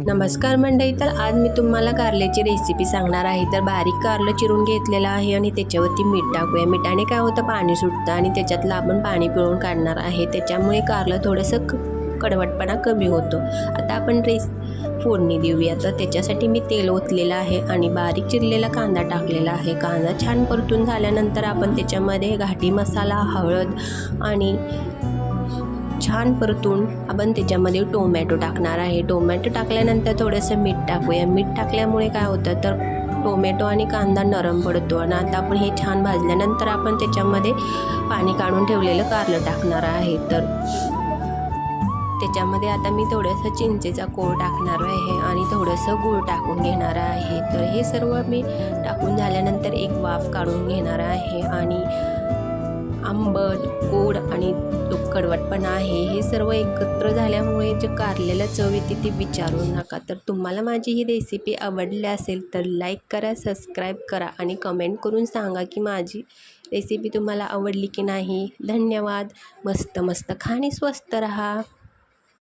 नमस्कार मंडळी, तर आज मी तुम्हाला कारल्याची रेसिपी सांगणार आहे। तर बारीक कारलं चिरून घेतलेलं आहे आणि त्याच्यावरती मीठ टाकूया। मिठाने काय होतं, पाणी सुटतं आणि त्याच्यातलं आपण पाणी पिळून काढणार आहे। त्याच्यामुळे कारलं थोडंसं कडवटपणा कमी होतो। आता आपण फोडणी देऊया। तर त्याच्यासाठी मी तेल ओतलेलं आहे आणि बारीक चिरलेला कांदा टाकलेला आहे। कांदा छान परतून झाल्यानंतर आपण त्याच्यामध्ये घाटी मसाला, हळद आणि छान परतून आपण त्याच्यामध्ये टोमॅटो टाकणार आहे। टोमॅटो टाकल्यानंतर थोडंसं मीठ टाकूया। मीठ टाकल्यामुळे काय होतं, तर टोमॅटो आणि कांदा नरम पडतो। आणि आता आपण हे छान भाजल्यानंतर आपण त्याच्यामध्ये पाणी काढून ठेवलेलं कारलं टाकणार आहे। तर त्याच्यामध्ये आता मी थोडंसं चिंचेचा कोळ टाकणार आहे आणि थोडंसं गूळ टाकून घेणार आहे। तर हे सर्व मी टाकून झाल्यानंतर एक वाफ काढून घेणार आहे। आणि आंबट, गोड आणि कडवटपणा आहे, हे सर्व एकत्र झाल्यामुळे जे कारलेला चव येते ते विचारू नका। तर तुम्हाला माझी ही रेसिपी आवडली असेल तर लाईक करा, सबस्क्राईब करा आणि कमेंट करून सांगा की माझी रेसिपी तुम्हाला आवडली की नाही। धन्यवाद। मस्त मस्त खा आणि स्वस्त रहा।